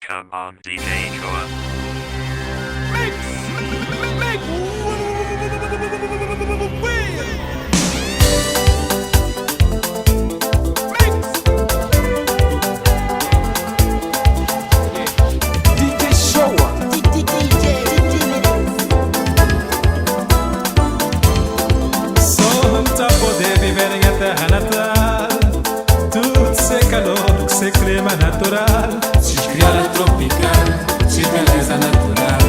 Come on, DJ Chua. DJ Showa. Só para poder viver em a terra natal. Tudo se calor, se clima natural. Se escrevela tropical, se beleza natural.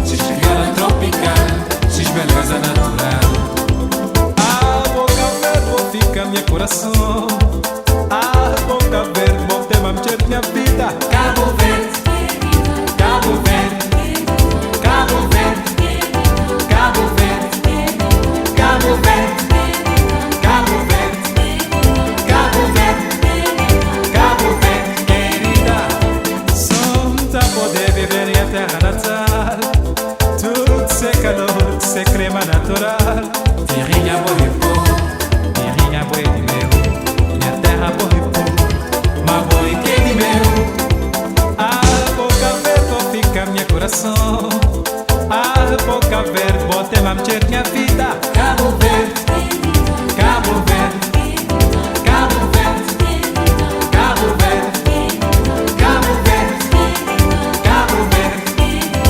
Se escrevela tropical, se beleza natural. A boca verde fica meu coração. A boca verde tem manter minha vida. Cabo Verde, Cabo Verde, Cabo Verde, Cabo Verde, Cabo Verde, Cabo Verde, Cabo Verde, Cabo Verde, querida. Só para poder viver em a terra natal. Tudo se calor, se clima natural. Terrinha borripô, Terrinha boi de meu, minha terra borripô. ma boi que de meu. A boca verde fica meu coração. A boca verde bota manter minha vida. Cabo Verde, Cabo Verde, Cabo Verde, Cabo Verde, Cabo Verde, Cabo Verde,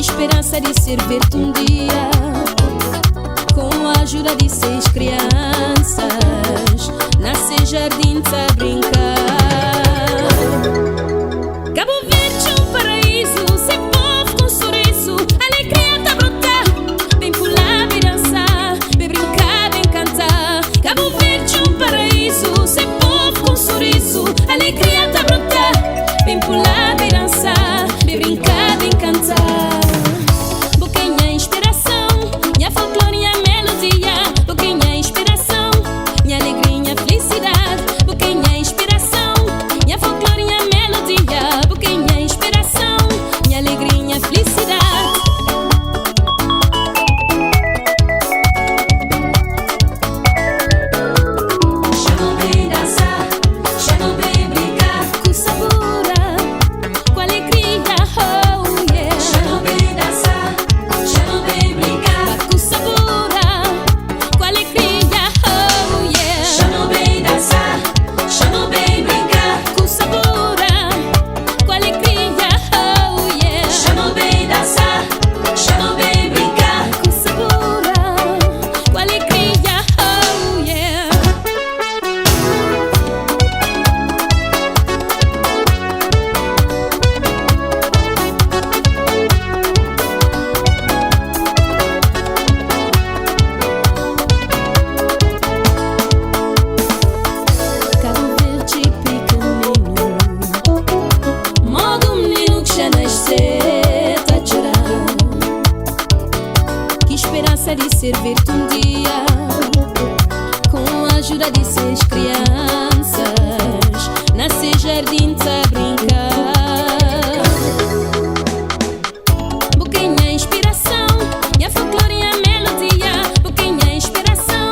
esperança de servir-te um dia, com a ajuda de 6 crianças, nascer jardim a brincar. Cabo Verde é um paraíso, sem povo com sorriso, alegria tá brotar, vem pular, vem dançar, vem brincar, vem cantar. Cabo Verde é um paraíso, sem povo com sorriso, alegria tá brotar, vem pular, vem dançar, vem brincar, vem cantar. Boquinha inspiração, minha folclore, minha melodia. Boquinha inspiração, minha alegria, felicidade. Boquinha inspiração, minha folclore, minha melodia. Boquinha inspiração, minha alegria, felicidade. Chamam bem dançar, chamam bem brincar, com sabor, com alegria, oh yeah. Chamam bem dançar, chamam bem brincar, com sabor, com alegria, oh yeah. Chamam bem dançar, chamam bem brincar, com sabor, com alegria, oh yeah. Chamam bem dançar, chamam bem brincar, com sabor, com alegria, oh yeah. Cabo Verde pequenino, modo menino que já nasceu a chorar. Que esperança de servir-te um dia, com a ajuda de 6 crianças, nascer jardim a brincar. Boquinha inspiração, minha folclore, minha melodia. Boquinha inspiração,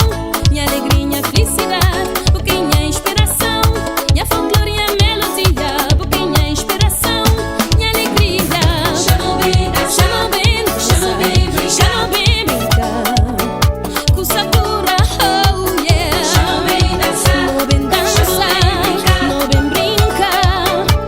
minha alegria, felicidade. Boquinha inspiração, minha folclore, minha melodia. Boquinha inspiração, minha alegria. Chamam bem dançar, chamam bem brincar, chamam bem brincar, com sabor, oh yeah. Chamam bem dançar, no bem dançar, no bem brincar,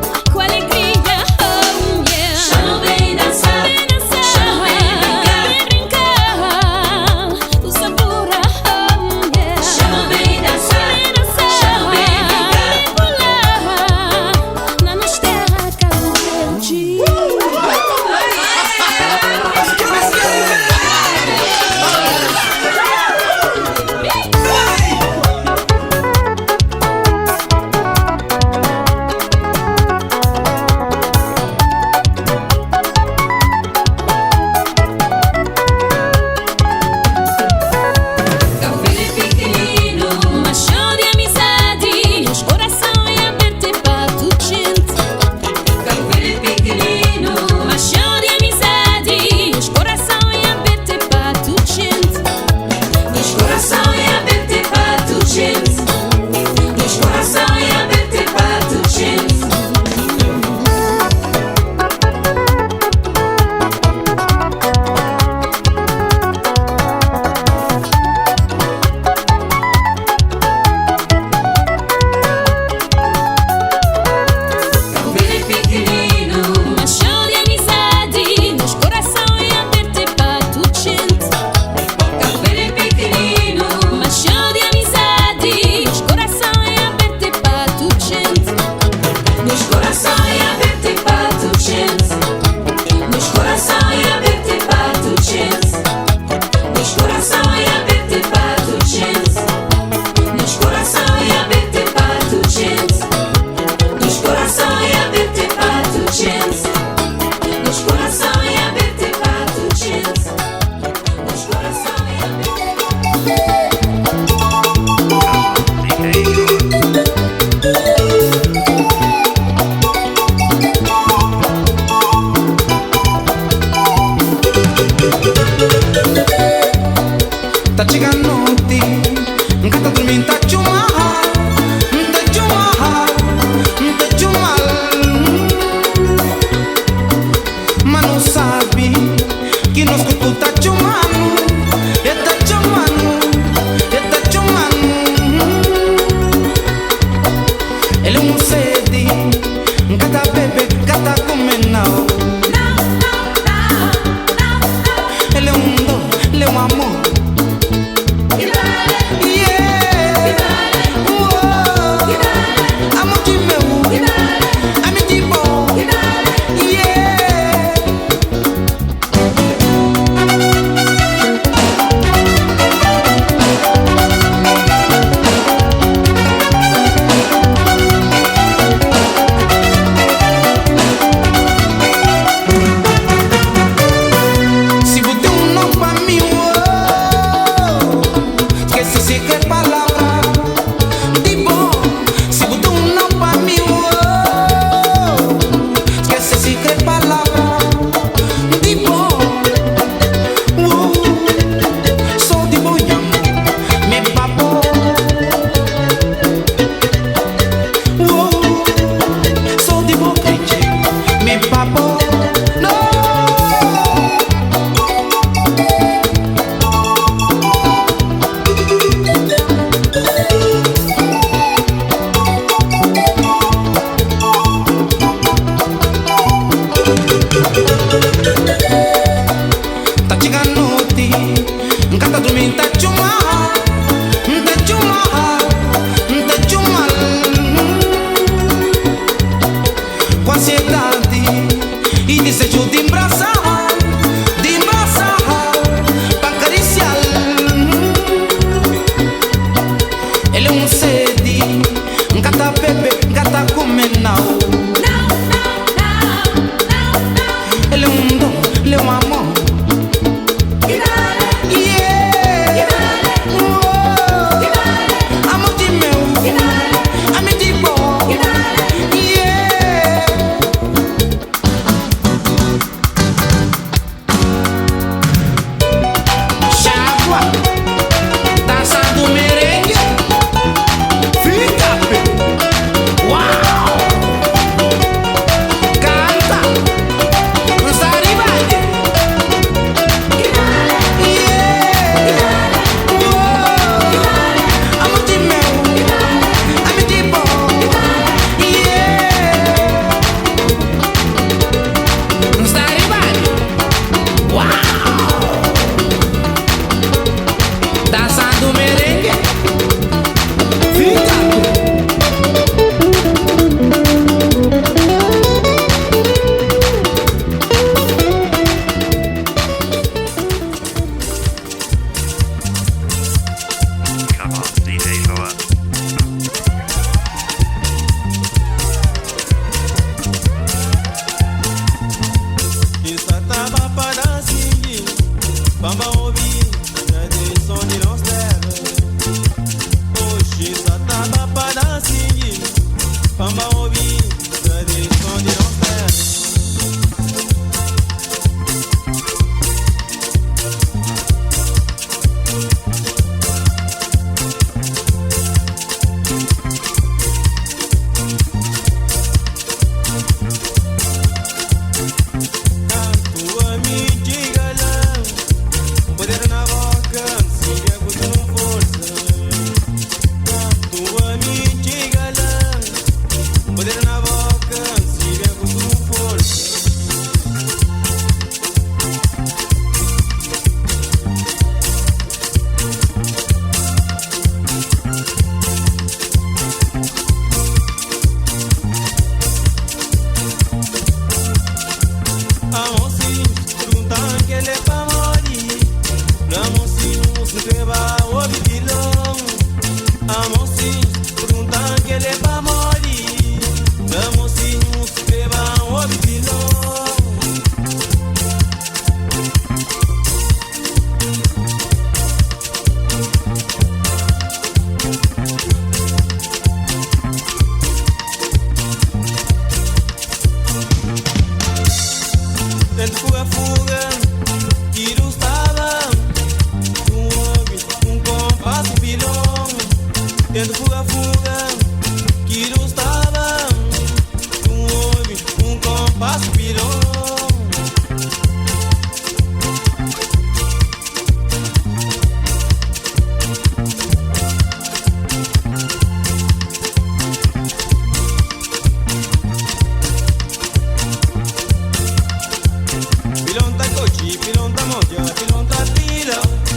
Pilonta cochi, pilonta moja, pilonta tira.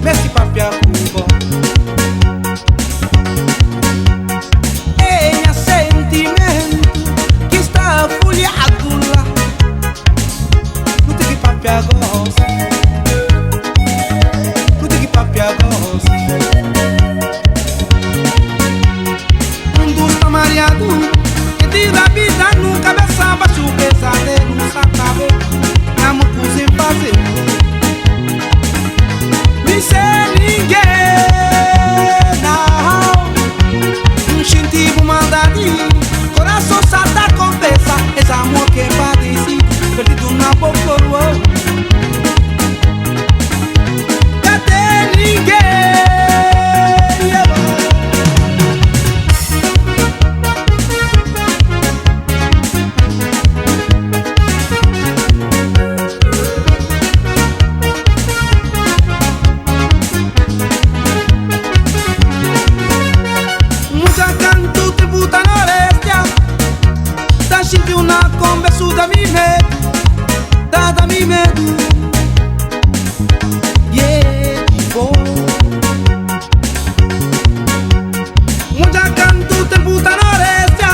Messi papia cubo é minha sentimento que está folhado lá. Não tem que papia gosto, não tem que papia gosto. Um dos tá mareado que tira a vida no cabeça baixo, pesadelo, sacabo. Amo sem fazer me ser ninguém, não. Incentivo maldade, coração salta confessa. Esse amor que padeci, perdido na boca. Cadê ninguém? Una conversa da mi medo, da mi medo. Yeah, tipo muita canto te puta norestia.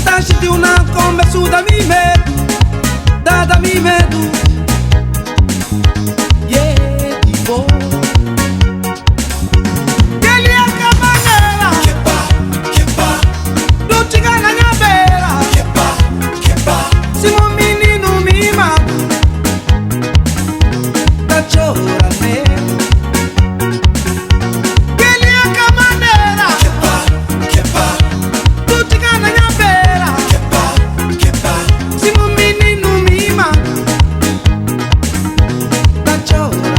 Da gente una conversa da mi medo, da mi medo. Yeah, tipo ele é cabanera, que pá, não te ganha na beira. Se um menino me mata, tá chorando. Ele é a maneira, que pá, tu te ganha na beira. Se um menino me mata, tá chorando.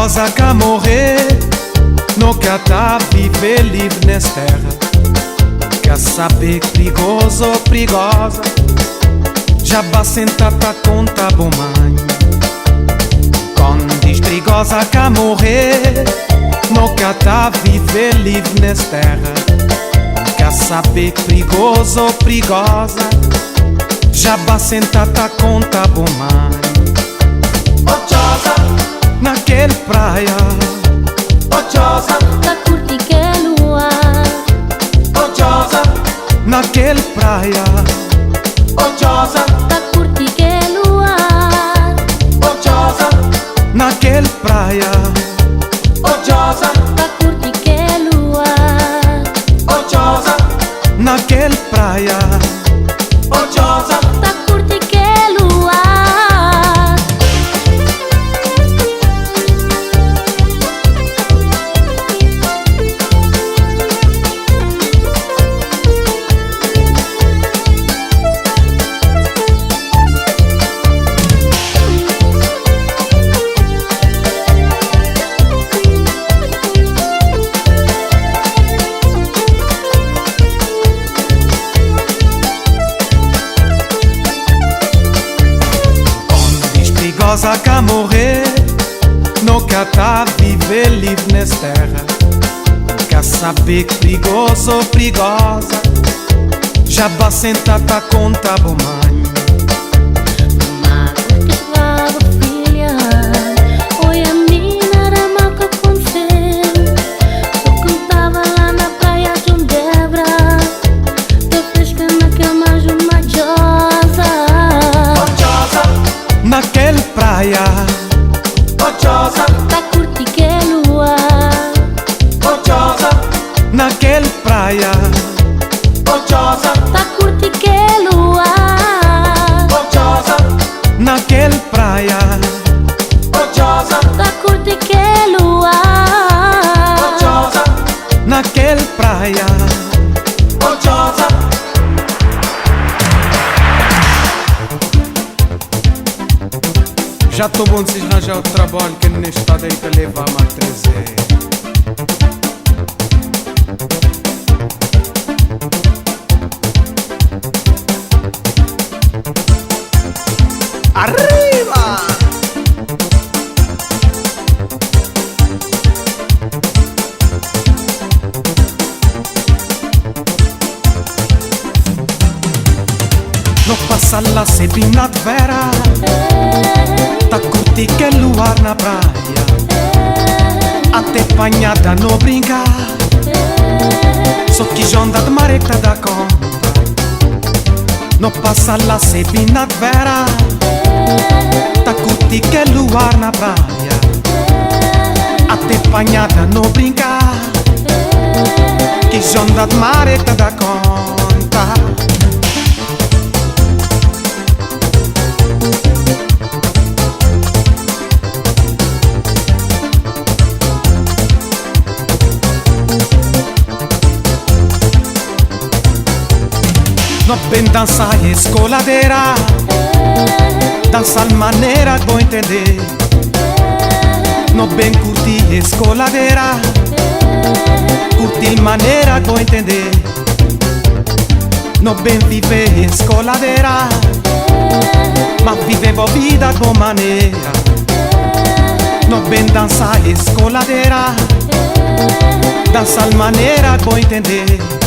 perigosa que morrer, não quer tá viver livre nessa terra. Quer saber que perigoso, perigosa, já vai sentar pra conta bom mãe. Quando diz perigosa que morrer, não quer tá viver livre nessa terra. Quer saber que perigoso, perigosa, já vai sentar pra conta bom mãe. Ochosa, Naquele praia, ochosa, Tá curti que lua, ochosa, naquele praia, ochosa, tá curti que lua, ochosa, naquele praia, ochosa, tá curti que lua, ochosa, naquele praia, ochosa. tá curti que lua. perigosa que morrer, não quer tá viver livre nessa terra. Quer saber que perigoso, perigosa, já vai sentar pra conta bom mãe. Mago que vago, filha, oi a mina era mal que aconteceu. Eu cantava lá na praia de Debra, teu fresca naquela mais uma josa. Ochosa, Naquele praia, ochosa, Tá curti que lua, ochosa, naquele praia, ochosa, tá curti que lua, ochosa, naquele praia, ochosa, tá curti que lua, ochosa, naquele praia. ochosa. Já tô bom de se arranjar o trabalho que neste estado aí te levar-me a trazer. Arriba! Não passa lá se primavera, tá curti que luar na praia, até panhada não brincar. Só que jonda de mareta da conta. Não passa lá se primavera, tá curti que luar na praia, até panhada não brincar. Que jonda de mareta da conta. No bem dançar escoladeira, dançar maneira que vou entender. No bem curtir escoladeira, curtir maneira que vou entender. No bem viver escoladeira, mas viver a vida com maneira. No bem dançar escoladeira, dançar maneira que vou entender.